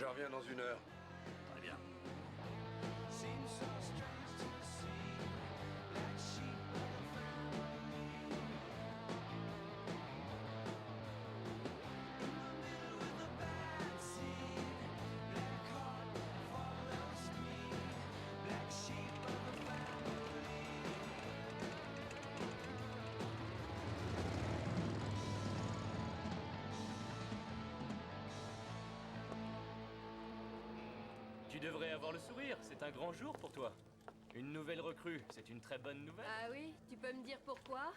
Je reviens dans 1 heure. Très bien. Tu devrais avoir le sourire, c'est un grand jour pour toi. Une nouvelle recrue, c'est une très bonne nouvelle. Ah oui? Tu peux me dire pourquoi?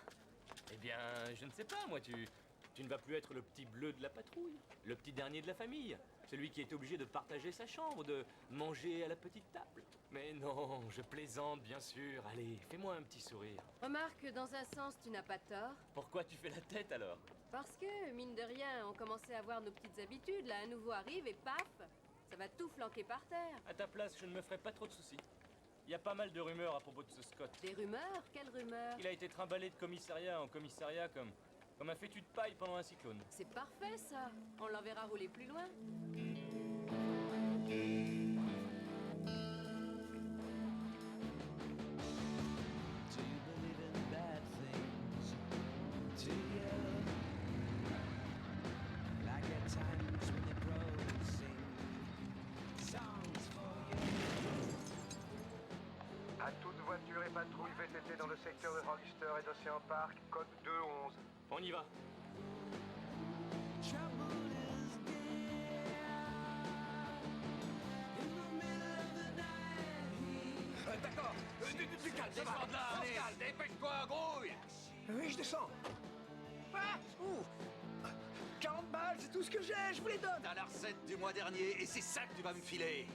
Eh bien, je ne sais pas, moi, tu ne vas plus être le petit bleu de la patrouille, le petit dernier de la famille, celui qui est obligé de partager sa chambre, de manger à la petite table. Mais non, je plaisante, bien sûr. Allez, fais-moi un petit sourire. Remarque, dans un sens, tu n'as pas tort. Pourquoi tu fais la tête, alors? Parce que, mine de rien, on commençait à avoir nos petites habitudes. Là, un nouveau arrive et paf, ça va tout flanquer par terre. À ta place, je ne me ferai pas trop de soucis. Il y a pas mal de rumeurs à propos de ce Scott. Des rumeurs? Quelles rumeurs? Il a été trimballé de commissariat en commissariat comme un fétu de paille pendant un cyclone. C'est parfait, ça. On l'enverra rouler plus loin. Do you believe in bad things? Do you? Like at times when the crows sing songs for you. À toute voiture et patrouille VTT dans le secteur de Hollister et d'Ocean Park, code 211. On y va. Trouble is near. In the middle of the night. D'accord. Du calme, ça va. Pascal, dépêche-toi, grouille. Oui, je descends. Ah, ouh. 40 balles, c'est tout ce que j'ai, je vous les donne. T'as la recette du mois dernier et c'est ça que tu vas me filer.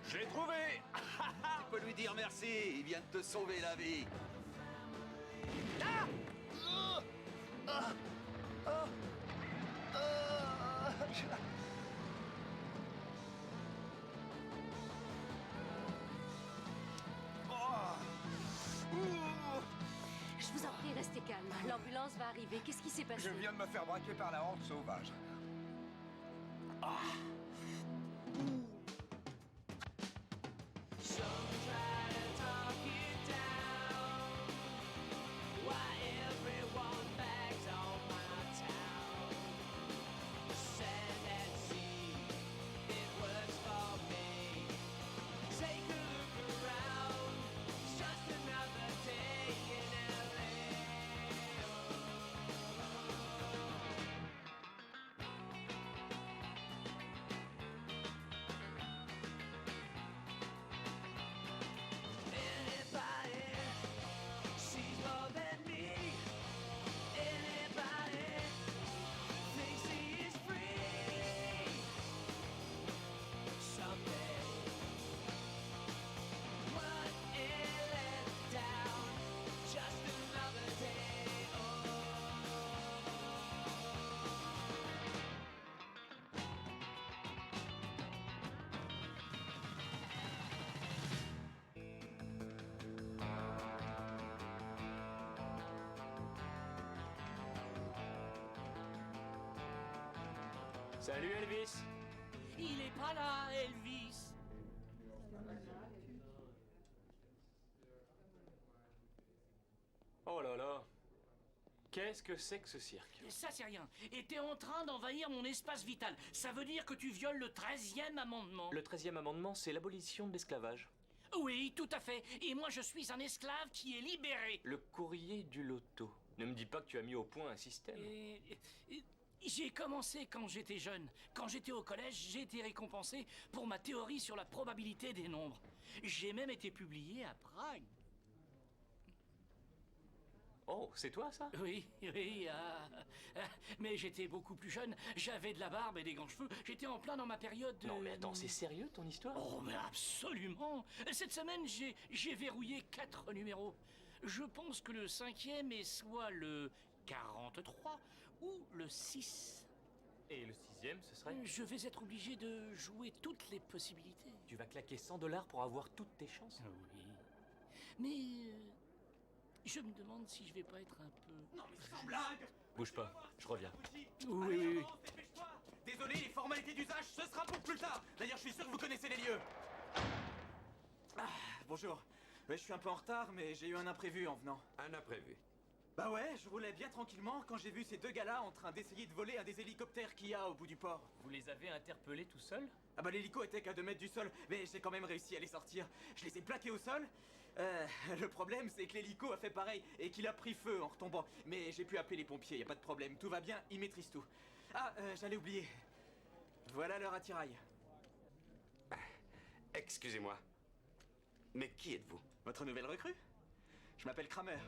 Je l'ai trouvé. Tu peux lui dire merci, il vient de te sauver la vie. Je vous en prie, restez calme. L'ambulance va arriver. Qu'est-ce qui s'est passé? Je viens de me faire braquer par la horde sauvage. Some try to talk it down. Why everyone bags on my town? Sand and sea, it works for me. Take a look around. It's just another day in LA. Anybody sees more than me. Anybody thinks he is free. Someday, what a letdown. Just another day. Oh. Salut Elvis. Il est pas là, Elvis. Oh là là. Qu'est-ce que c'est que ce cirque? Ça, c'est rien. Et t'es en train d'envahir mon espace vital. Ça veut dire que tu violes le 13e amendement. Le 13e amendement, c'est l'abolition de l'esclavage. Oui, tout à fait. Et moi, je suis un esclave qui est libéré. Le courrier du loto. Ne me dis pas que tu as mis au point un système. J'ai commencé quand j'étais jeune. Quand j'étais au collège, j'ai été récompensé pour ma théorie sur la probabilité des nombres. J'ai même été publié à Prague. Oh, c'est toi ça? Oui, mais j'étais beaucoup plus jeune. J'avais de la barbe et des grands cheveux. J'étais en plein dans ma période de... Non mais attends, c'est sérieux ton histoire? Oh, mais absolument! Cette semaine, j'ai verrouillé 4 numéros. Je pense que le 5e est soit le 43 ou le 6. Et le 6e, ce serait? Je vais être obligé de jouer toutes les possibilités. Tu vas claquer 100$ pour avoir toutes tes chances? Oui. Mais... je me demande si je vais pas être un peu... Non mais sans blague. Bouge pas, je reviens. Oui. Dépêche-toi. Désolé, les formalités d'usage, ce sera pour plus tard. D'ailleurs, je suis sûr que vous connaissez les lieux. Bonjour. Ouais, je suis un peu en retard, mais j'ai eu un imprévu en venant. Un imprévu. Bah ouais, je roulais bien tranquillement quand j'ai vu ces deux gars-là en train d'essayer de voler un des hélicoptères qu'il y a au bout du port. Vous les avez interpellés tout seuls? Ah bah l'hélico était qu'à 2 mètres du sol, mais j'ai quand même réussi à les sortir. Je les ai plaqués au sol. Le problème, c'est que l'hélico a fait pareil et qu'il a pris feu en retombant. Mais j'ai pu appeler les pompiers, y a pas de problème. Tout va bien, ils maîtrisent tout. Ah, j'allais oublier. Voilà leur attirail. Excusez-moi. Mais qui êtes-vous? Votre nouvelle recrue? Je m'appelle Kramer.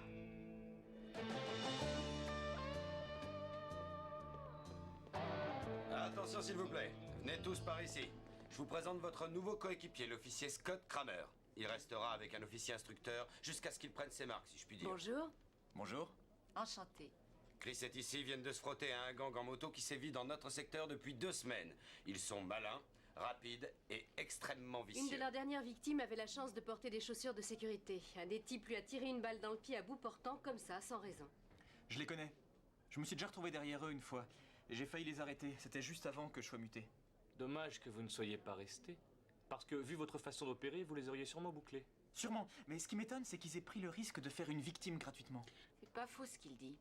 Attention s'il vous plaît. Venez tous par ici. Je vous présente votre nouveau coéquipier, l'officier Scott Kramer. Il restera avec un officier instructeur jusqu'à ce qu'il prenne ses marques, si je puis dire. Bonjour. Bonjour. Enchanté. Chris et Tissy viennent de se frotter à un gang en moto qui sévit dans notre secteur depuis 2 semaines. Ils sont malins, rapides et extrêmement vicieux. Une de leurs dernières victimes avait la chance de porter des chaussures de sécurité. Un des types lui a tiré une balle dans le pied à bout portant, comme ça, sans raison. Je les connais. Je me suis déjà retrouvé derrière eux une fois. Et j'ai failli les arrêter. C'était juste avant que je sois muté. Dommage que vous ne soyez pas restés. Parce que, vu votre façon d'opérer, vous les auriez sûrement bouclés. Sûrement. Mais ce qui m'étonne, c'est qu'ils aient pris le risque de faire une victime gratuitement. C'est pas faux ce qu'il dit.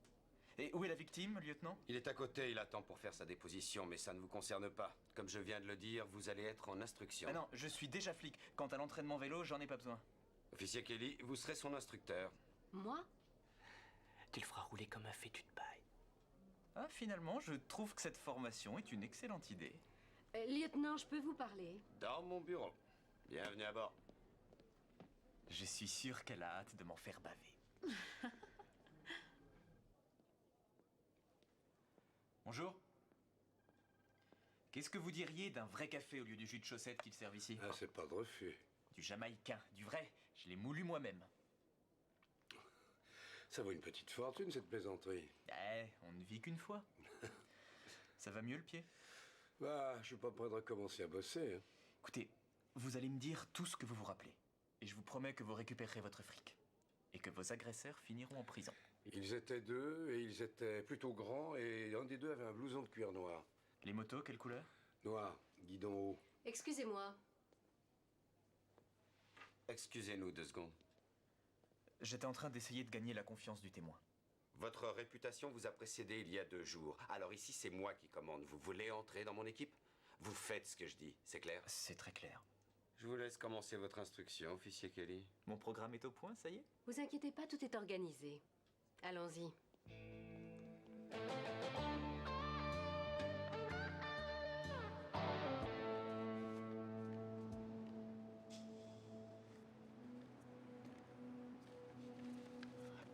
Et où est la victime, lieutenant? Il est à côté, il attend pour faire sa déposition, mais ça ne vous concerne pas. Comme je viens de le dire, vous allez être en instruction. Ah non, je suis déjà flic. Quant à l'entraînement vélo, j'en ai pas besoin. Officier Kelly, vous serez son instructeur. Moi? Tu le feras rouler comme un fétu de paille. Ah, finalement, je trouve que cette formation est une excellente idée. Lieutenant, je peux vous parler? Dans mon bureau. Bienvenue à bord. Je suis sûr qu'elle a hâte de m'en faire baver. Bonjour. Qu'est-ce que vous diriez d'un vrai café au lieu du jus de chaussette qu'ils servent ici? Ah, c'est pas de refus. Du jamaïcain, du vrai. Je l'ai moulu moi-même. Ça vaut une petite fortune, cette plaisanterie. Eh, on ne vit qu'une fois. Ça va mieux le pied? Bah, je suis pas prêt de recommencer à bosser. Hein. Écoutez, vous allez me dire tout ce que vous vous rappelez. Et je vous promets que vous récupérerez votre fric. Et que vos agresseurs finiront en prison. Ils étaient 2 et ils étaient plutôt grands et un des 2 avait un blouson de cuir noir. Les motos, quelle couleur? Noir, guidon haut. Excusez-moi. Excusez-nous 2 secondes. J'étais en train d'essayer de gagner la confiance du témoin. Votre réputation vous a précédé il y a 2 jours. Alors ici, c'est moi qui commande. Vous voulez entrer dans mon équipe? Vous faites ce que je dis, c'est clair? C'est très clair. Je vous laisse commencer votre instruction, officier Kelly. Mon programme est au point, ça y est? Vous inquiétez pas, tout est organisé. Allons-y.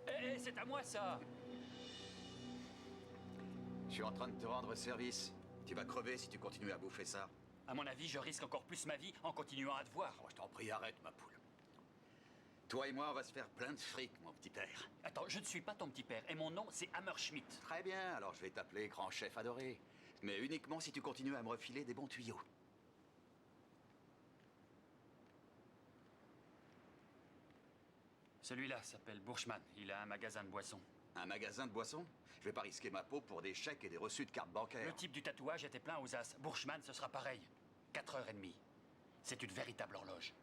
Eh, c'est à moi ça! Je suis en train de te rendre service. Tu vas crever si tu continues à bouffer ça. À mon avis, je risque encore plus ma vie en continuant à te voir. Oh, je t'en prie, arrête, ma poule. Toi et moi, on va se faire plein de fric, mon petit père. Attends, je ne suis pas ton petit père et mon nom, c'est Hammerschmidt. Très bien, alors je vais t'appeler grand chef adoré. Mais uniquement si tu continues à me refiler des bons tuyaux. Celui-là s'appelle Burschmann. Il a un magasin de boissons. Un magasin de boissons? Je vais pas risquer ma peau pour des chèques et des reçus de cartes bancaires. Le type du tatouage était plein aux as. Burschmann, ce sera pareil. 4h30. C'est une véritable horloge.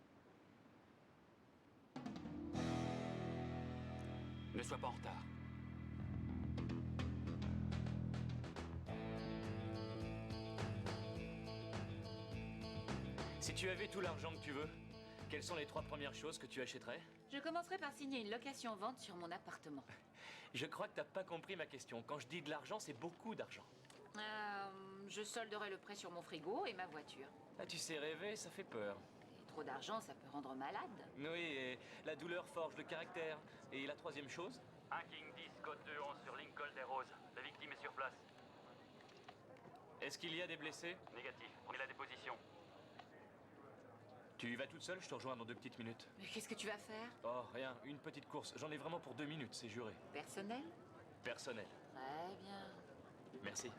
Ne sois pas en retard. Si tu avais tout l'argent que tu veux, quelles sont les 3 premières choses que tu achèterais? Je commencerai par signer une location-vente sur mon appartement. Je crois que t'as pas compris ma question. Quand je dis de l'argent, c'est beaucoup d'argent. Je solderai le prêt sur mon frigo et ma voiture. Ah, tu sais rêver, ça fait peur. Et trop d'argent, ça peut rendre malade. Oui, et la douleur forge le caractère. Et la 3e chose? Un King 10, code 211 sur Lincoln des Roses. La victime est sur place. Est-ce qu'il y a des blessés? Négatif, on est la déposition. Tu y vas toute seule? Je te rejoins dans 2 petites minutes. Mais qu'est-ce que tu vas faire? Oh, rien, une petite course. J'en ai vraiment pour 2 minutes, c'est juré. Personnel? Personnel. Très bien. Merci.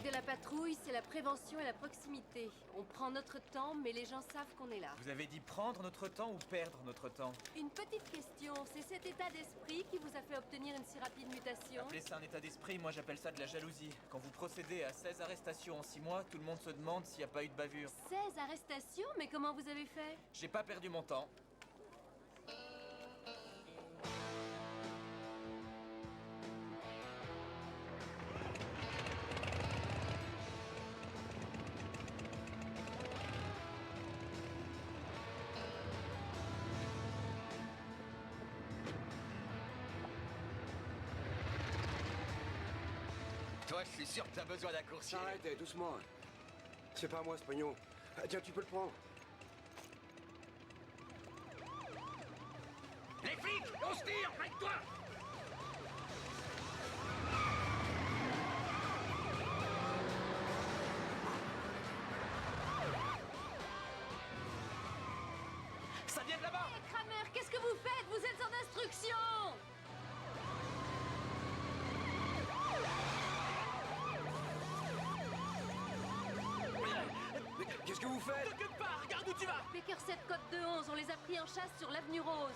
de la patrouille, c'est la prévention et la proximité. On prend notre temps, mais les gens savent qu'on est là. Vous avez dit prendre notre temps ou perdre notre temps? Une petite question, c'est cet état d'esprit qui vous a fait obtenir une si rapide mutation? Appelez ça un état d'esprit, moi j'appelle ça de la jalousie. Quand vous procédez à 16 arrestations en 6 mois, tout le monde se demande s'il n'y a pas eu de bavure. 16 arrestations? Mais comment vous avez fait? J'ai pas perdu mon temps. Toi, je suis sûr que t'as besoin d'un coursier. Arrête, doucement. C'est pas à moi ce pognon. Ah, tiens, tu peux le prendre. Les flics, on se tire, avec toi! Ça vient de là-bas! Hé, Kramer, qu'est-ce que vous faites? Vous êtes en instruction! Mais qu'est-ce que vous faites? T'occupe pas, regarde où tu vas! Baker 7 Code 211, on les a pris en chasse sur l'avenue Rose.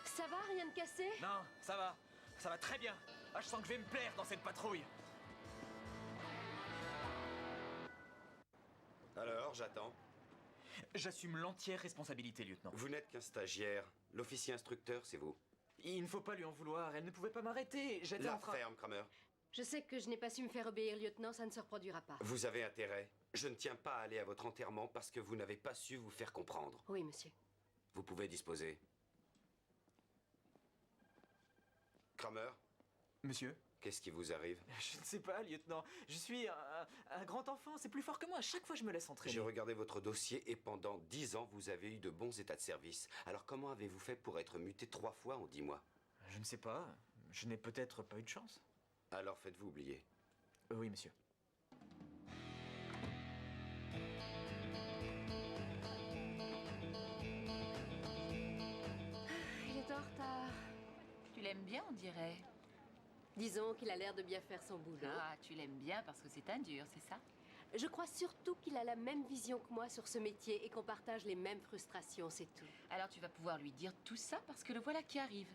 Ça va, rien de cassé? Non, ça va. Ça va très bien. Ah, je sens que je vais me plaire dans cette patrouille. Alors, j'attends. J'assume l'entière responsabilité, lieutenant. Vous n'êtes qu'un stagiaire. L'officier instructeur, c'est vous. Il ne faut pas lui en vouloir, elle ne pouvait pas m'arrêter. J'étais La en train... ferme, Kramer. Je sais que je n'ai pas su me faire obéir, lieutenant, ça ne se reproduira pas. Vous avez intérêt. Je ne tiens pas à aller à votre enterrement parce que vous n'avez pas su vous faire comprendre. Oui, monsieur. Vous pouvez disposer. Kramer, Monsieur? qu'est-ce qui vous arrive? Je ne sais pas, lieutenant. Je suis un grand enfant, c'est plus fort que moi. À chaque fois, je me laisse entraîner. J'ai regardé votre dossier et pendant 10 ans, vous avez eu de bons états de service. Alors comment avez-vous fait pour être muté 3 fois en 10 mois? Je ne sais pas. Je n'ai peut-être pas eu de chance. Alors faites-vous oublier. Oui, monsieur. Il est en retard. Tu l'aimes bien, on dirait. Disons qu'il a l'air de bien faire son boulot. Ah, tu l'aimes bien parce que c'est un dur, c'est ça? Je crois surtout qu'il a la même vision que moi sur ce métier et qu'on partage les mêmes frustrations, c'est tout. Alors tu vas pouvoir lui dire tout ça parce que le voilà qui arrive.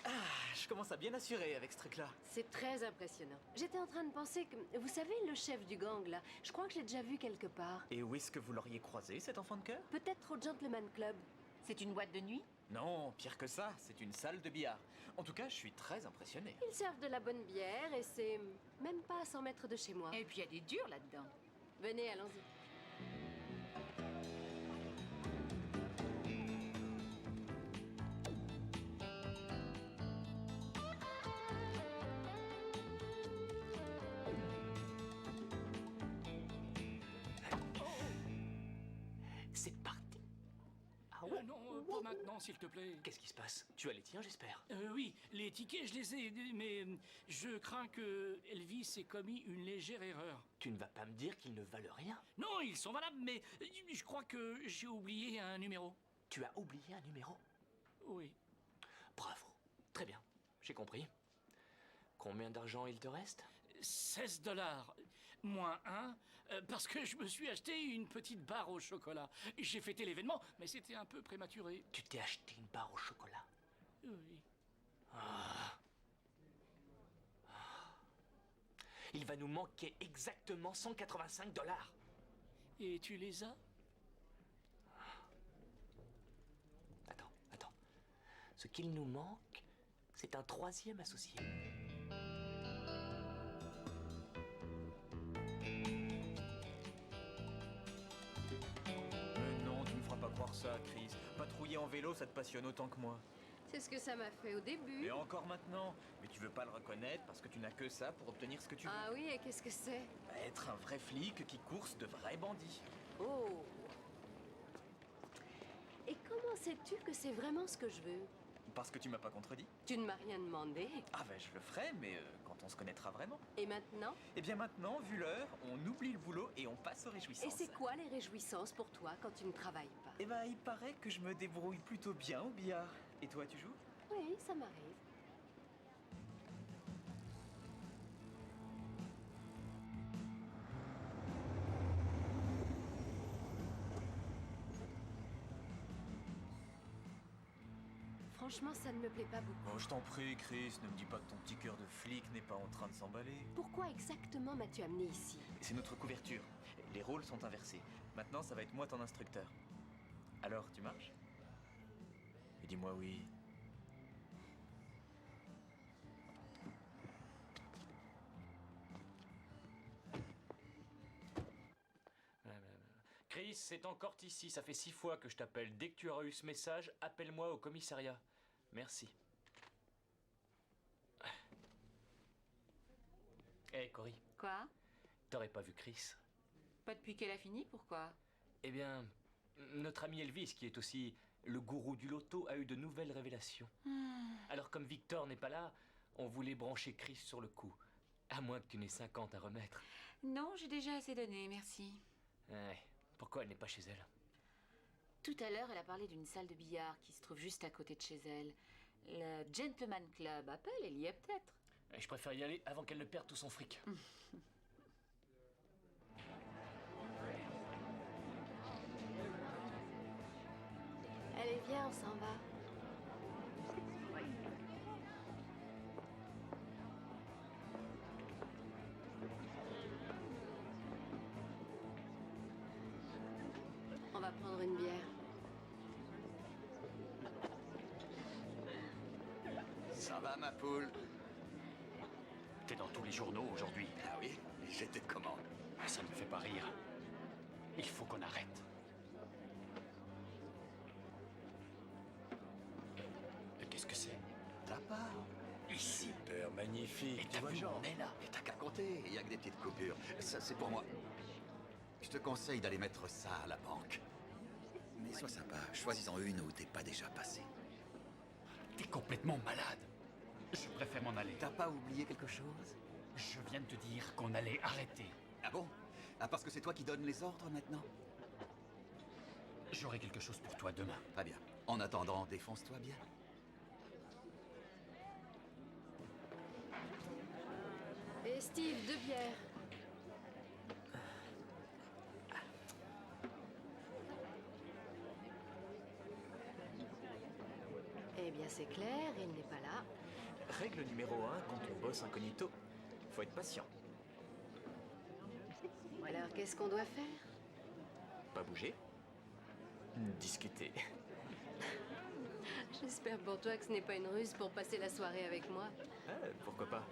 Ah, je commence à bien assurer avec ce truc-là. C'est très impressionnant. J'étais en train de penser que... Vous savez, le chef du gang, là, je crois que je l'ai déjà vu quelque part. Et où est-ce que vous l'auriez croisé, cet enfant de cœur? Peut-être au Gentleman Club. C'est une boîte de nuit? Non, pire que ça, c'est une salle de billard. En tout cas, je suis très impressionné. Ils servent de la bonne bière et c'est même pas à 100 mètres de chez moi. Et puis il y a des durs là-dedans. Venez, allons-y. C'est parti. Ah ouais? Non, pas maintenant, s'il te plaît. Qu'est-ce qui se passe? Tu as les tiens, j'espère. Oui, les tickets, je les ai, mais je crains que Elvis ait commis une légère erreur. Tu ne vas pas me dire qu'ils ne valent rien? Non, ils sont valables, mais je crois que j'ai oublié un numéro. Tu as oublié un numéro? Oui. Bravo. Très bien. J'ai compris. Combien d'argent il te reste? 16 $. Moins 1, parce que je me suis acheté une petite barre au chocolat. J'ai fêté l'événement, mais c'était un peu prématuré. Tu t'es acheté une barre au chocolat? Oui. Ah. Il va nous manquer exactement 185 $. Et tu les as? Attends. Ce qu'il nous manque, c'est un troisième associé. Mais non, tu ne me feras pas croire ça, Chris. patrouiller en vélo, ça te passionne autant que moi. C'est ce que ça m'a fait au début. Et encore maintenant. Mais tu veux pas le reconnaître parce que tu n'as que ça pour obtenir ce que tu veux. Ah oui, et qu'est-ce que c'est? Être un vrai flic qui course de vrais bandits. Oh. Et comment sais-tu que c'est vraiment ce que je veux? Parce que tu m'as pas contredit. Tu ne m'as rien demandé. Ah ben je le ferai, mais quand on se connaîtra vraiment. Et maintenant? Eh bien maintenant, vu l'heure, on oublie le boulot et on passe aux réjouissances. Et c'est quoi les réjouissances pour toi quand tu ne travailles pas? Eh ben il paraît que je me débrouille plutôt bien au billard. Et toi, tu joues? Oui, ça m'arrive. Franchement, ça ne me plaît pas beaucoup. Oh, je t'en prie, Chris, ne me dis pas que ton petit cœur de flic n'est pas en train de s'emballer. Pourquoi exactement m'as-tu amené ici? C'est notre couverture. Les rôles sont inversés. Maintenant, ça va être moi ton instructeur. Alors, tu marches? Et dis-moi oui. Chris, c'est encore ici. Ça fait 6 fois que je t'appelle. Dès que tu auras eu ce message, appelle-moi au commissariat. Merci. Hé, Cory. Quoi? T'aurais pas vu Chris? Pas depuis qu'elle a fini, pourquoi? Eh bien, notre ami Elvis, qui est aussi le gourou du loto, a eu de nouvelles révélations. Alors comme Victor n'est pas là, on voulait brancher Chris sur le coup. À moins que tu n'aies 50 à remettre. Non, j'ai déjà assez donné, merci. Ouais. Pourquoi elle n'est pas chez elle? Tout à l'heure, elle a parlé d'une salle de billard qui se trouve juste à côté de chez elle. Le Gentleman Club. Appelle, elle y est peut-être. Je préfère y aller avant qu'elle ne perde tout son fric. Allez, viens, on s'en va. On va prendre une bière. Ça va, ma poule? T'es dans tous les journaux aujourd'hui. Ah oui? Et j'étais comment? Ça ne me fait pas rire. Il faut qu'on arrête. Qu'est-ce que c'est? Ta part? Ici. Super magnifique. Et t'as vu, on est là. Et t'as qu'à compter, il y a que des petites coupures. Ça, c'est pour moi. Je te conseille d'aller mettre ça à la banque. Mais sois sympa, choisis-en une où t'es pas déjà passé. T'es complètement malade. Je préfère m'en aller. T'as pas oublié quelque chose? Je viens de te dire qu'on allait arrêter. Ah bon? Ah, parce que c'est toi qui donnes les ordres maintenant? J'aurai quelque chose pour toi demain. Très bien. En attendant, défonce-toi bien. Et Steve, 2 bières. Eh bien, c'est clair, il n'est pas là. Règle numéro 1, quand on bosse incognito, faut être patient. Alors, qu'est-ce qu'on doit faire? Pas bouger. Discuter. J'espère pour toi que ce n'est pas une ruse pour passer la soirée avec moi. Ah, pourquoi pas?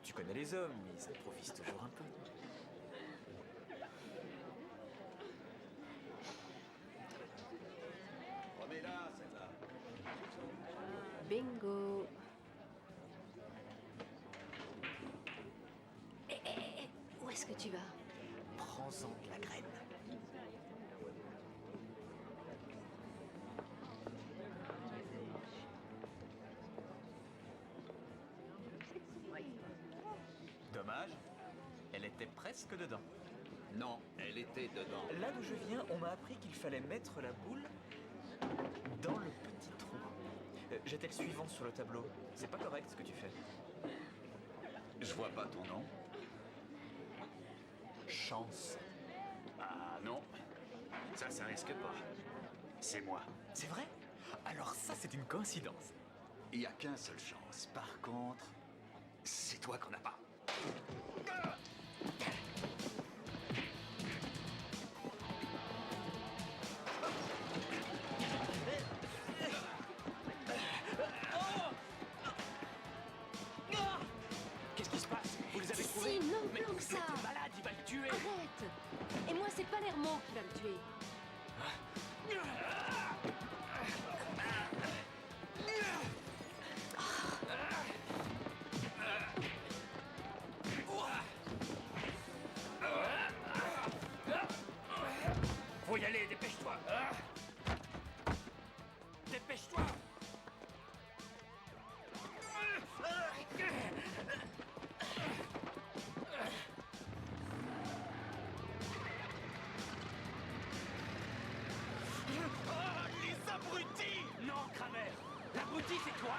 Tu connais les hommes, ils improvisent toujours un peu. Remets-la, celle-là. Bingo. Où est-ce que tu vas? Prends-en de la graine. Dommage, elle était presque dedans. Non, elle était dedans. Là d'où je viens, on m'a appris qu'il fallait mettre la boule dans le petit trou. J'étais le suivant sur le tableau. C'est pas correct ce que tu fais. Je vois pas ton nom. Chance. Ah non. Ça risque pas. C'est moi. C'est vrai? Alors ça, c'est une coïncidence. Il y a qu'un seul chance. Par contre, c'est toi qu'on n'a pas. Qu'est-ce qui se passe? Vous les avez trouvés? Si, non, Mais planque ça. l'autre est malade, il va le tuer. Arrête. Et moi, c'est Palermo qui va me tuer. Dépêche-toi. Dépêche-toi. Les abrutis! Non, Kramer. L'abruti, c'est toi.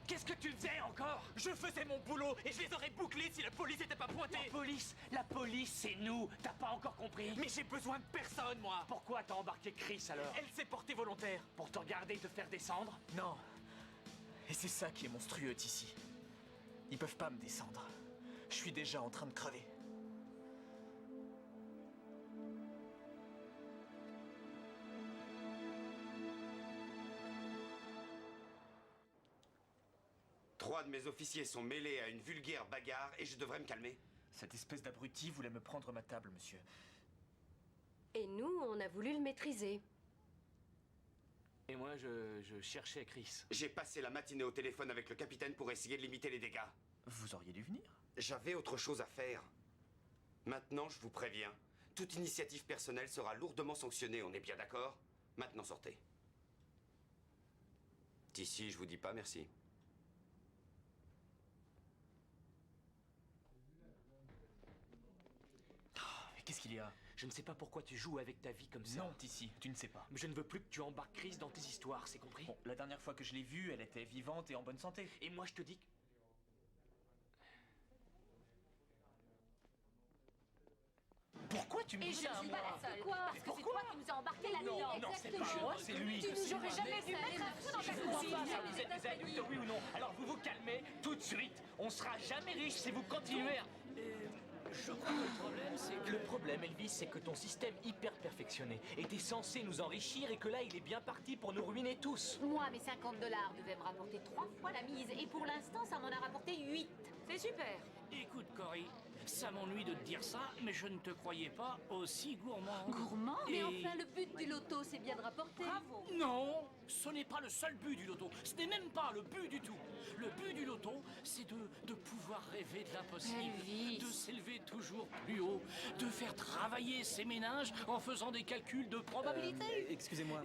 Qu'est-ce que tu faisais encore? Je faisais mon boulot et je les aurais bouclés si la police n'était pas pointée. La police, c'est nous. T'as pas encore compris? Mais j'ai besoin de personne, moi. Pourquoi t'as embarqué Chris alors? Elle s'est portée volontaire. Pour te regarder te faire descendre? Non. Et c'est ça qui est monstrueux ici. Ils peuvent pas me descendre. Je suis déjà en train de crever. Trois de mes officiers sont mêlés à une vulgaire bagarre et je devrais me calmer. Cette espèce d'abruti voulait me prendre ma table, monsieur. Et nous, on a voulu le maîtriser. Et moi, je cherchais Chris. J'ai passé la matinée au téléphone avec le capitaine pour essayer de limiter les dégâts. Vous auriez dû venir. J'avais autre chose à faire. Maintenant, je vous préviens, toute initiative personnelle sera lourdement sanctionnée, on est bien d'accord? Maintenant, sortez. D'ici, je vous dis pas merci. Mais qu'est-ce qu'il y a? Je ne sais pas pourquoi tu joues avec ta vie comme ça. Non, Tissi, tu ne sais pas. Mais je ne veux plus que tu embarques Chris dans tes histoires, c'est compris? Bon, la dernière fois que je l'ai vue, elle était vivante et en bonne santé. Et moi, je te dis que... Pourquoi tu me Et dis je ça à ne suis moi? pas la seule, parce que c'est toi qui nous as embarqués là-dedans. Non, c'est pas moi, c'est lui. Tu nous aurais jamais dû mettre un feu dans ta cuisine. Vous êtes des adultes, oui ou non? Alors vous vous calmez tout de suite. On sera jamais riche si vous continuez à... Je crois que le problème, c'est que... Le problème, Elvis, c'est que ton système hyper perfectionné était censé nous enrichir et que là, il est bien parti pour nous ruiner tous. Moi, mes 50 $ devaient me rapporter 3 fois la mise. Et pour l'instant, ça m'en a rapporté 8. C'est super. Écoute, Cory, ça m'ennuie de te dire ça, mais je ne te croyais pas aussi gourmand. Gourmand? Mais Et- enfin, le but du loto, c'est bien de rapporter. Bravo. Non, ce n'est pas le seul but du loto. Ce n'est même pas le but du tout. Le but du loto, c'est de pouvoir rêver de l'impossible, Elvis. de s'élever toujours plus haut, de faire travailler ses ménages en faisant des calculs de probabilité. Excusez-moi.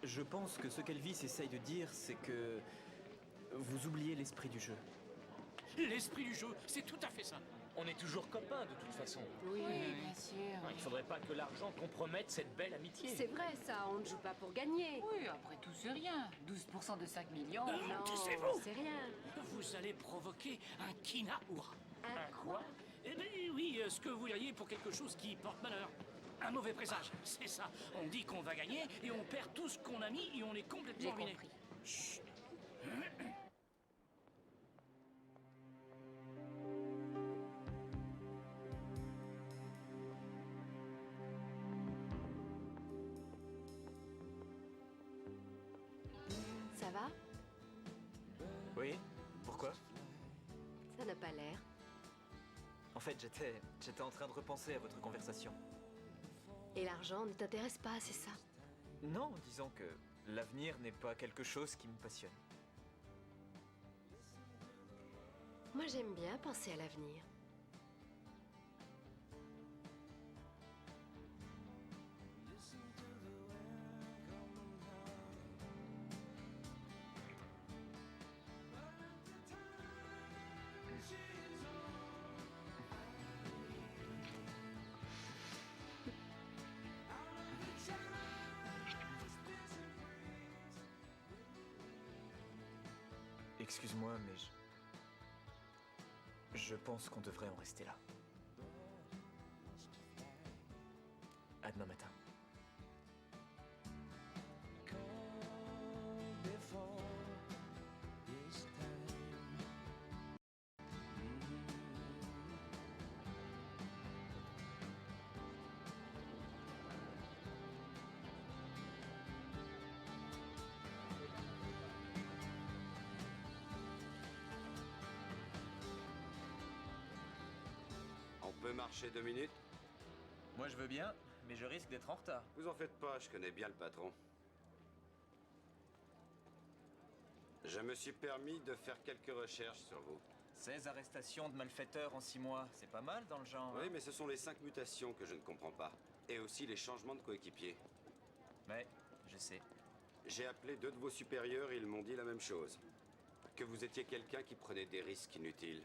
Je pense que ce qu'Elvis essaye de dire, c'est que vous oubliez l'esprit du jeu. L'esprit du jeu, c'est tout à fait ça. On est toujours copains, de toute façon. Oui, bien sûr. Il faudrait pas que l'argent compromette cette belle amitié. C'est vrai, ça, on ne joue pas pour gagner. Oui, après tout, c'est rien. 12% de 5 millions. Non, Taisez-vous. c'est rien. Vous allez provoquer un kinaoura. Un quoi? Eh bien oui, ce que vous diriez pour quelque chose qui porte malheur. Un mauvais présage, c'est ça. On dit qu'on va gagner et on perd tout ce qu'on a mis et on est complètement J'ai ruiné. compris. Chut. Ça va? Oui? Pourquoi? Ça n'a pas l'air. En fait, j'étais en train de repenser à votre conversation. Et l'argent ne t'intéresse pas, c'est ça? Non, disons que l'avenir n'est pas quelque chose qui me passionne. Moi, j'aime bien penser à l'avenir. Excuse-moi, mais je pense qu'on devrait en rester là. À demain matin. On peut marcher 2 minutes? Moi, je veux bien, mais je risque d'être en retard. Vous en faites pas, je connais bien le patron. Je me suis permis de faire quelques recherches sur vous. 16 arrestations de malfaiteurs en 6 mois, c'est pas mal dans le genre. Oui, hein. mais ce sont les 5 mutations que je ne comprends pas. Et aussi les changements de coéquipiers. Ouais, je sais. J'ai appelé 2 de vos supérieurs et ils m'ont dit la même chose. Que vous étiez quelqu'un qui prenait des risques inutiles.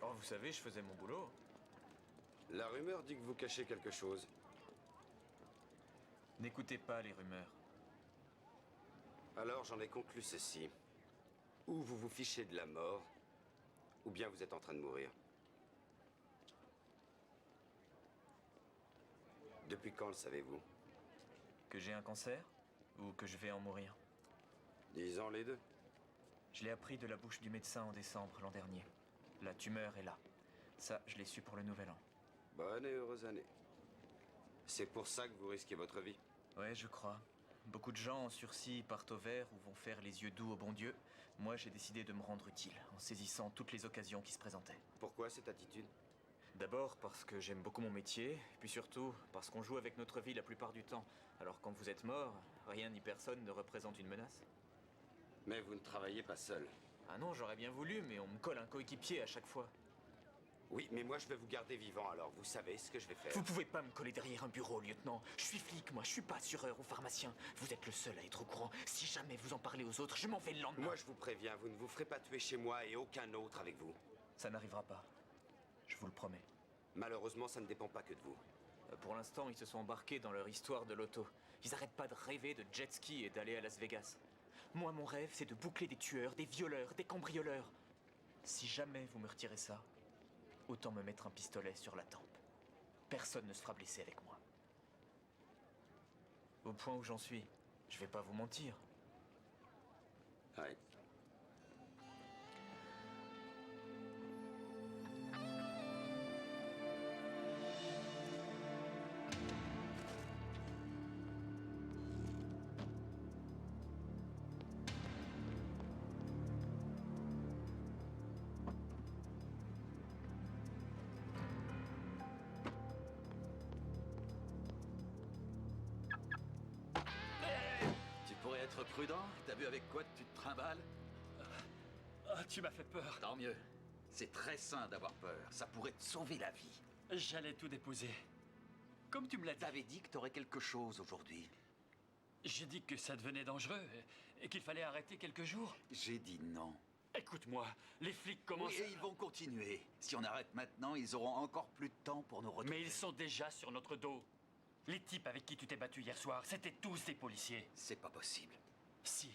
Oh, vous savez, je faisais mon boulot. La rumeur dit que vous cachez quelque chose. N'écoutez pas les rumeurs. Alors j'en ai conclu ceci. Ou vous vous fichez de la mort, ou bien vous êtes en train de mourir. Depuis quand le savez-vous? Que j'ai un cancer ou que je vais en mourir? Disons les deux. Je l'ai appris de la bouche du médecin en décembre l'an dernier. La tumeur est là. Ça, je l'ai su pour le nouvel an. Bonne et heureuse année. C'est pour ça que vous risquez votre vie? Ouais, je crois. Beaucoup de gens en sursis partent au vert ou vont faire les yeux doux au bon Dieu. Moi, j'ai décidé de me rendre utile en saisissant toutes les occasions qui se présentaient. Pourquoi cette attitude? D'abord parce que j'aime beaucoup mon métier, puis surtout parce qu'on joue avec notre vie la plupart du temps. Alors quand vous êtes mort, rien ni personne ne représente une menace. Mais vous ne travaillez pas seul. Ah non, j'aurais bien voulu, mais on me colle un coéquipier à chaque fois. Oui, mais moi je vais vous garder vivant, alors vous savez ce que je vais faire. Vous pouvez pas me coller derrière un bureau, lieutenant. Je suis flic, moi, je suis pas assureur ou pharmacien. Vous êtes le seul à être au courant. Si jamais vous en parlez aux autres, je m'en vais le lendemain. Moi je vous préviens, vous ne vous ferez pas tuer chez moi et aucun autre avec vous. Ça n'arrivera pas. Je vous le promets. Malheureusement, ça ne dépend pas que de vous. Pour l'instant, ils se sont embarqués dans leur histoire de loto. Ils arrêtent pas de rêver de jet ski et d'aller à Las Vegas. Moi, mon rêve, c'est de boucler des tueurs, des violeurs, des cambrioleurs. Si jamais vous me retirez ça, autant me mettre un pistolet sur la tempe. Personne ne se fera blesser avec moi. Au point où j'en suis, je vais pas vous mentir. Ouais. Tu pourrais être prudent? T'as vu avec quoi tu te trimbales? Ah, tu m'as fait peur. Tant mieux. C'est très sain d'avoir peur. Ça pourrait te sauver la vie. J'allais tout déposer. Comme tu me l'as dit. T'avais dit que t'aurais quelque chose aujourd'hui. J'ai dit que ça devenait dangereux et qu'il fallait arrêter quelques jours. J'ai dit non. Écoute-moi, les flics commencent... Oui, et ils vont continuer. Si on arrête maintenant, ils auront encore plus de temps pour nous retrouver. Mais ils sont déjà sur notre dos. Les types avec qui tu t'es battu hier soir, c'était tous des policiers. C'est pas possible. Si.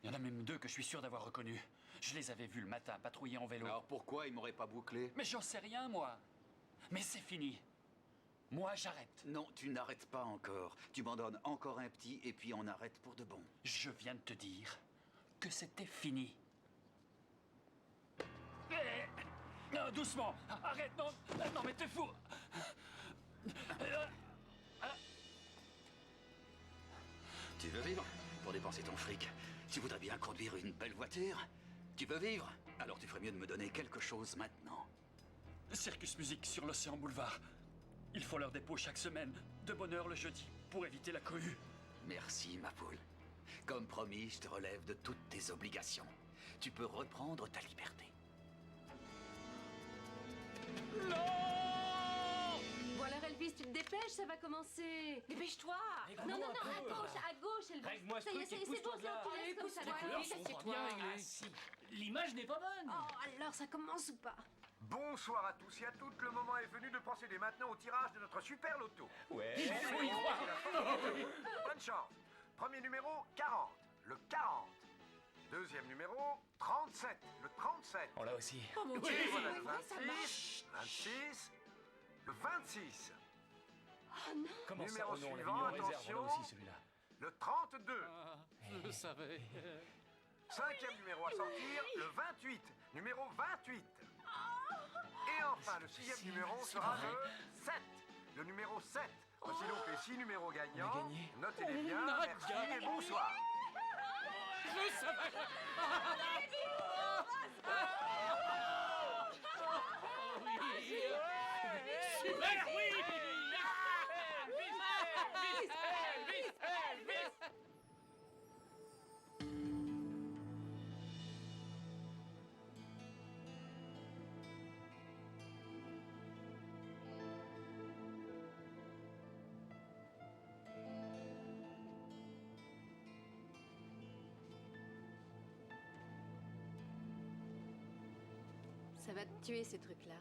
Il y en a même 2 que je suis sûr d'avoir reconnus. Je les avais vus le matin patrouiller en vélo. Alors pourquoi ils m'auraient pas bouclé? Mais j'en sais rien, moi. Mais c'est fini. Moi, j'arrête. Non, tu n'arrêtes pas encore. Tu m'en donnes encore un petit et puis on arrête pour de bon. Je viens de te dire que c'était fini. Non, doucement. Arrête, non. Non, mais t'es fou. Tu veux vivre? Pour dépenser ton fric. Tu voudrais bien conduire une belle voiture? Tu veux vivre? Alors tu ferais mieux de me donner quelque chose maintenant. Circus Musique sur l'Océan Boulevard. Il faut leur dépôt chaque semaine, de bonne heure le jeudi, pour éviter la cohue. Merci, ma poule. Comme promis, je te relève de toutes tes obligations. Tu peux reprendre ta liberté. Bon alors Elvis, tu te dépêches, ça va commencer. Dépêche-toi! Non, non, non, à gauche, Elvis. Règle-moi ce Ça y est, truc et c'est bon, pousse-toi de ça, là. tu laisses comme ça. Les couleurs sont bien réglées. L'image n'est pas bonne. Oh, alors ça commence ou pas? Bonsoir à tous et à toutes, le moment est venu de procéder maintenant au tirage de notre super loto. Ouais. Il faut y croire. Bonne chance. Premier numéro, 40. Le 40. Deuxième numéro, 37. Le 37. On l'a aussi. Oh mon Dieu, Et voilà c'est le vrai, ça 26. 26. Le 26. Oh non. Comment ça? Numéro Oh non, on l'a mis suivant, en réserve, on attention. a aussi celui-là. Le 32. Je le savais. Cinquième numéro à sortir, le 28. Numéro 28. Et enfin, le sixième numéro sera le 7. Le numéro 7. Voici donc les 6 numéros gagnants. On a gagné. Notez-les bien. On a Merci gagné. et bonsoir. Je le savais. Super, oui. Ça va te tuer, ces trucs-là.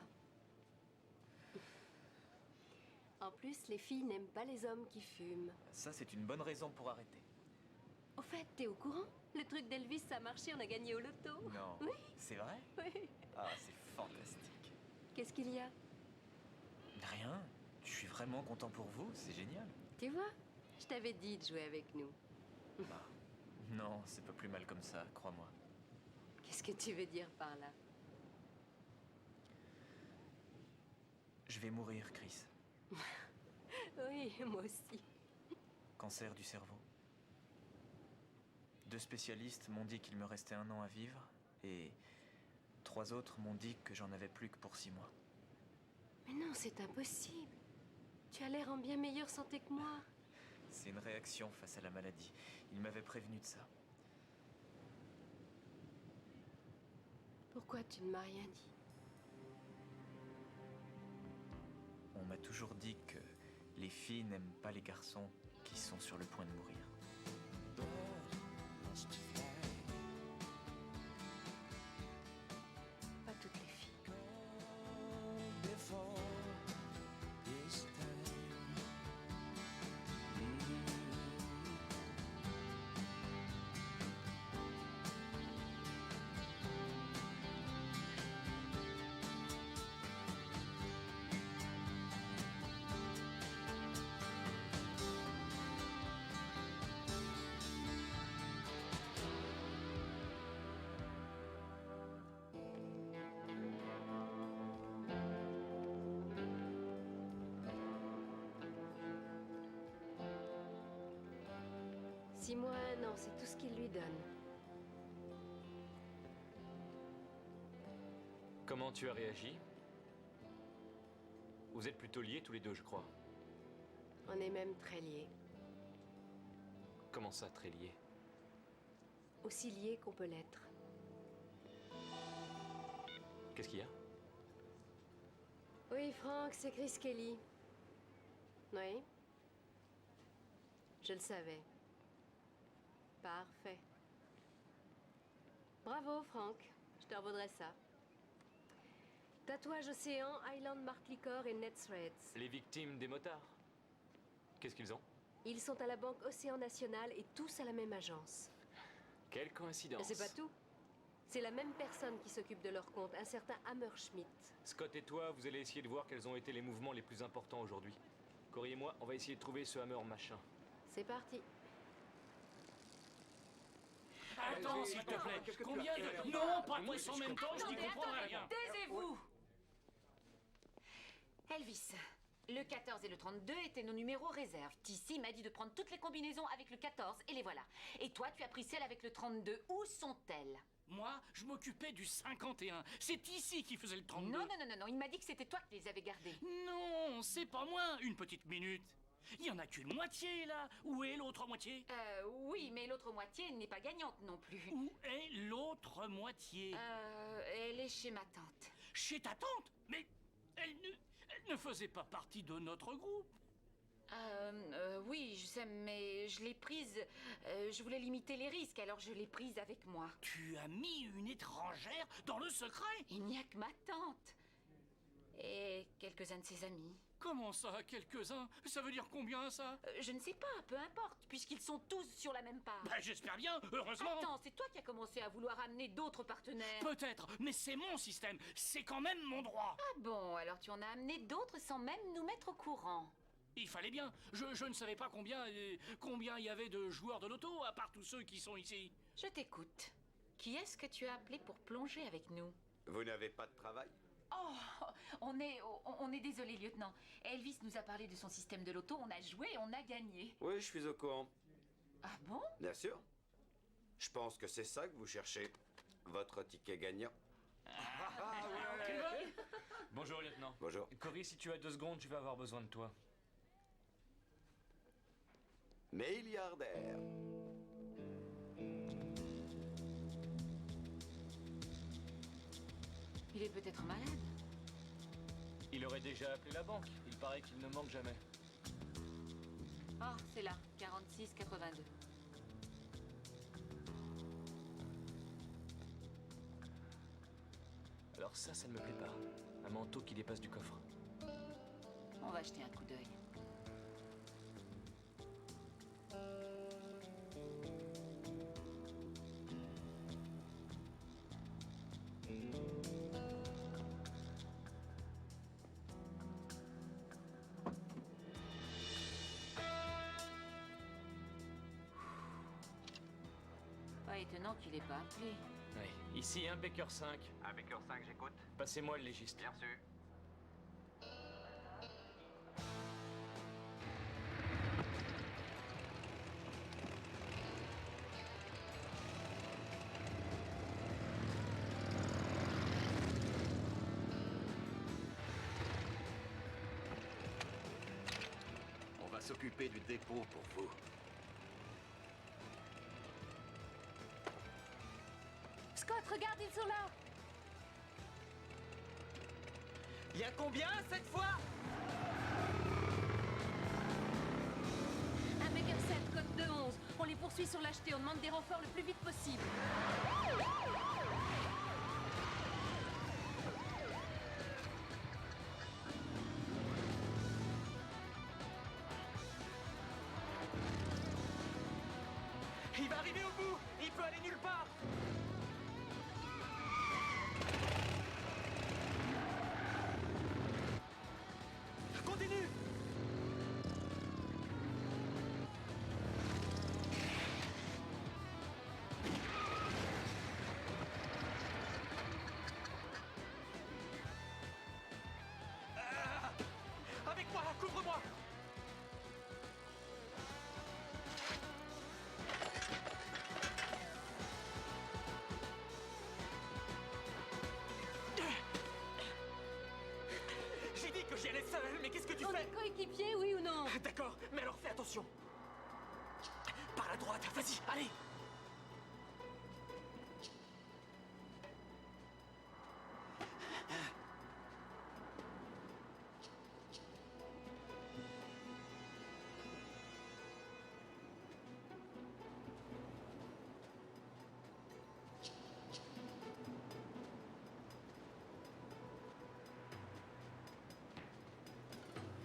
En plus, les filles n'aiment pas les hommes qui fument. Ça, c'est une bonne raison pour arrêter. Au fait, t'es au courant? Le truc d'Elvis, ça a marché, on a gagné au loto. Non. Oui. C'est vrai? Oui. Ah, c'est fantastique. Qu'est-ce qu'il y a? Rien. Je suis vraiment content pour vous, c'est génial. Tu vois? Je t'avais dit de jouer avec nous. Bah, non, c'est pas plus mal comme ça, crois-moi. Qu'est-ce que tu veux dire par là? Je vais mourir, Chris. Oui, moi aussi. Cancer du cerveau. 2 spécialistes m'ont dit qu'il me restait 1 an à vivre, et 3 autres m'ont dit que j'en avais plus que pour 6 mois. Mais non, c'est impossible. Tu as l'air en bien meilleure santé que moi. C'est une réaction face à la maladie. Ils m'avaient prévenu de ça. Pourquoi tu ne m'as rien dit? On m'a toujours dit que les filles n'aiment pas les garçons qui sont sur le point de mourir. Pas toutes les filles. Six mois, 1 an, c'est tout ce qu'il lui donne. Comment tu as réagi? Vous êtes plutôt liés tous les deux, je crois. On est même très liés. Comment ça, très liés? Aussi liés qu'on peut l'être. Qu'est-ce qu'il y a? Oui, Frank, c'est Chris Kelly. Oui. Je le savais. Parfait. Bravo, Frank. Je te revaudrai ça. Tatouage Océan, Highland Mark Licor et Ned Threads. Les victimes des motards. Qu'est-ce qu'ils ont? Ils sont à la Banque Océan National et tous à la même agence. Quelle coïncidence. Mais c'est pas tout. C'est la même personne qui s'occupe de leur compte, un certain Hammerschmidt. Scott et toi, vous allez essayer de voir quels ont été les mouvements les plus importants aujourd'hui. Cory et moi, on va essayer de trouver ce Hammer machin. C'est parti. Attends, s'il te plaît. Combien de... Non, pas tous en même temps, je n'y comprends rien. Taisez-vous! Elvis, le 14 et le 32 étaient nos numéros réserves. Tissy m'a dit de prendre toutes les combinaisons avec le 14 et les voilà. Et toi, tu as pris celle avec le 32. Où sont-elles? Moi, je m'occupais du 51. C'est ici qui faisait le 32. Non, il m'a dit que c'était toi qui les avais gardées. Non, c'est pas moi. Une petite minute. Il y en a qu'une moitié, là. Où est l'autre moitié? Oui, mais l'autre moitié n'est pas gagnante non plus. Où est l'autre moitié? Elle est chez ma tante. Chez ta tante? Mais elle ne faisait pas partie de notre groupe. Oui, je sais, mais je l'ai prise... je voulais limiter les risques, alors je l'ai prise avec moi. Tu as mis une étrangère dans le secret? Il n'y a que ma tante. Et quelques-uns de ses amis. Comment ça, quelques-uns? Ça veut dire combien, ça? Je ne sais pas, peu importe, puisqu'ils sont tous sur la même part. Bah, j'espère bien, heureusement. Attends, c'est toi qui as commencé à vouloir amener d'autres partenaires. Peut-être, mais c'est mon système. C'est quand même mon droit. Ah bon, alors tu en as amené d'autres sans même nous mettre au courant. Il fallait bien. Je ne savais pas combien il y avait de joueurs de loto, à part tous ceux qui sont ici. Je t'écoute. Qui est-ce que tu as appelé pour plonger avec nous? Vous n'avez pas de travail? Oh, on est désolé, lieutenant. Elvis nous a parlé de son système de loto, on a joué et on a gagné. Oui, je suis au courant. Ah bon? Bien sûr. Je pense que c'est ça que vous cherchez. Votre ticket gagnant. Bonjour, lieutenant. Bonjour. Cory, si tu as 2 secondes, je vais avoir besoin de toi. Milliardaire. Il est peut-être malade. Il aurait déjà appelé la banque. Il paraît qu'il ne manque jamais. Ah, c'est là, 46,82. Alors ça ne me plaît pas. Un manteau qui dépasse du coffre. On va jeter un coup d'œil. Pas étonnant qu'il ait pas appelé. Oui. Ici, un Baker 5. Un Baker 5, j'écoute. Passez-moi le légiste. Bien sûr. On va s'occuper du dépôt pour vous. Scott, regarde, ils sont là. Il y a combien cette fois? Un Baker 7, code 211. On les poursuit sur l'acheté. On demande des renforts le plus vite possible. Il va arriver au bout. Il peut aller nulle part. Continue. Avec moi, couvre-moi. J'ai dit que j'y allais seul, mais qu'est-ce que tu On fais? est coéquipiers, oui ou non? D'accord, mais alors fais attention. Par la droite, vas-y, allez.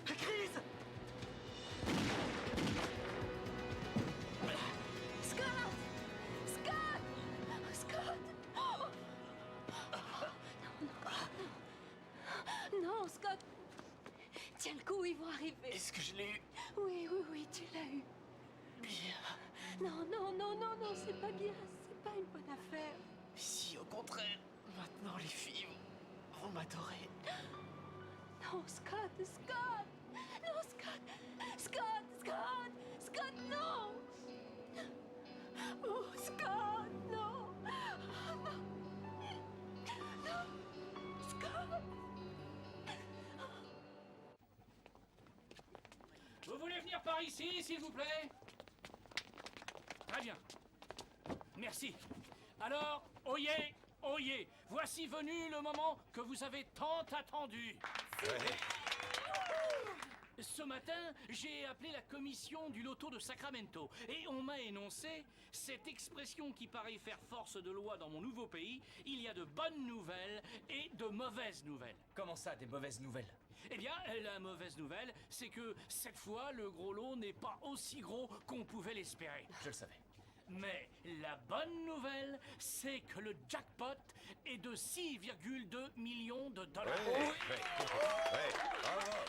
Chris! Scott! Scott! Scott! Oh! Non, Scott! Tiens le coup, ils vont arriver. Est-ce que je l'ai eu? Oui, oui, oui, tu l'as eu. Bien. Non, non, non, non, non, c'est pas bien. C'est pas une bonne affaire. Si, au contraire, maintenant les filles vont m'adorer. Non, Scott, Scott! Non, Scott! Scott, Scott! Scott, non! Oh, Scott, non! Oh, non! Non! Scott! Vous voulez venir par ici, s'il vous plaît? Très bien. Merci. Alors, oyez, oyez, voici venu le moment que vous avez tant attendu. Ce matin, j'ai appelé la commission du loto de Sacramento et on m'a énoncé cette expression qui paraît faire force de loi dans mon nouveau pays. Il y a de bonnes nouvelles et de mauvaises nouvelles. Comment ça, des mauvaises nouvelles? Eh bien, la mauvaise nouvelle, c'est que cette fois, le gros lot n'est pas aussi gros qu'on pouvait l'espérer. Je le savais. Mais la bonne nouvelle, c'est que le jackpot est de 6,2 millions de dollars.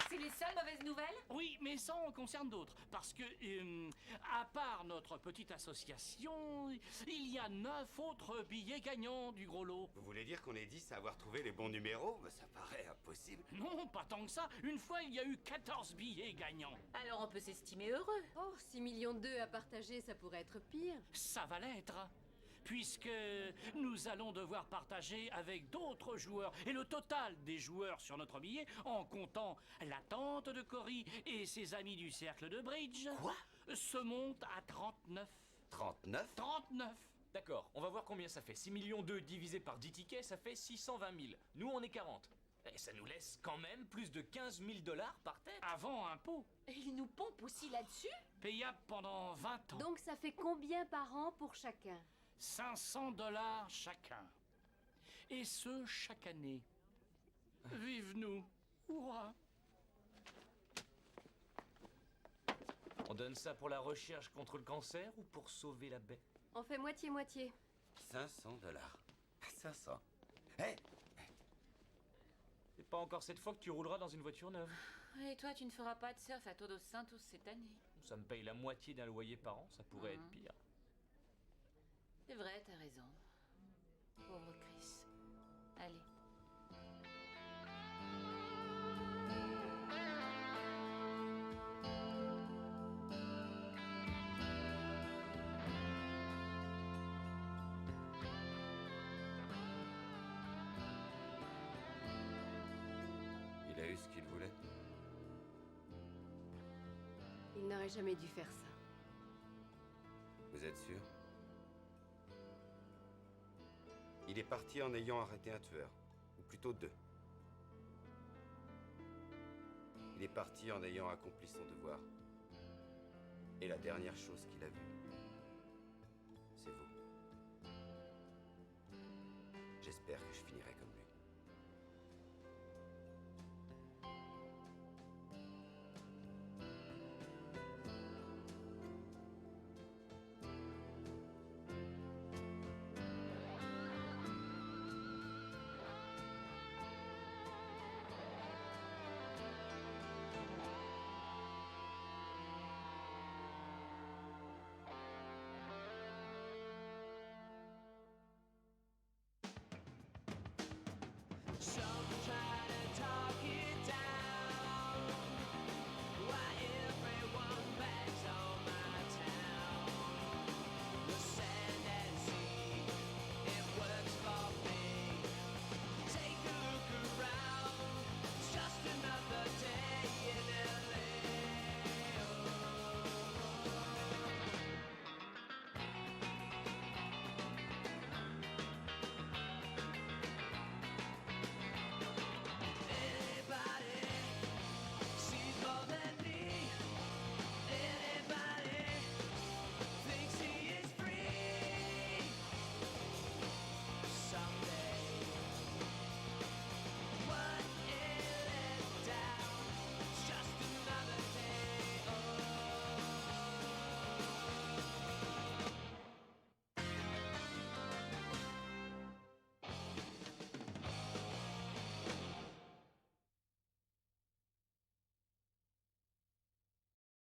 C'est les seules mauvaises nouvelles? Oui, mais ça en concerne d'autres. Parce que, à part notre petite association, il y a 9 autres billets gagnants du gros lot. Vous voulez dire qu'on est 10 à avoir trouvé les bons numéros? Ça paraît impossible. Non, pas tant que ça. Une fois, il y a eu 14 billets gagnants. Alors on peut s'estimer heureux. Oh, 6 millions d'œufs à partager, ça pourrait être pire. Ça va l'être, puisque nous allons devoir partager avec d'autres joueurs. Et le total des joueurs sur notre billet, en comptant la tante de Cory et ses amis du cercle de bridge, se monte à 39. 39? 39. D'accord, on va voir combien ça fait. 6 millions d'œufs divisé par 10 tickets, ça fait 620 000. Nous, on est 40. Et ça nous laisse quand même plus de 15 000 $ par tête. Avant impôt. Et ils nous pompent aussi là-dessus? Payable pendant 20 ans. Donc ça fait combien par an pour chacun? 500 $ chacun. Et ce, chaque année. Vive nous. Hurrah. On donne ça pour la recherche contre le cancer ou pour sauver la baie? On fait moitié-moitié. 500 $. 500. Hé! C'est pas encore cette fois que tu rouleras dans une voiture neuve. Et toi, tu ne feras pas de surf à Todos Santos cette année. Ça me paye la moitié d'un loyer par an, ça pourrait être pire. C'est vrai, t'as raison. Pauvre Chris. Allez. Il a eu ce qu'il voulait. Il n'aurait jamais dû faire ça. Vous êtes sûr? Il est parti en ayant arrêté un tueur, ou plutôt deux. Il est parti en ayant accompli son devoir. Et la dernière chose qu'il a vue, c'est vous. J'espère que je finirai comme vous.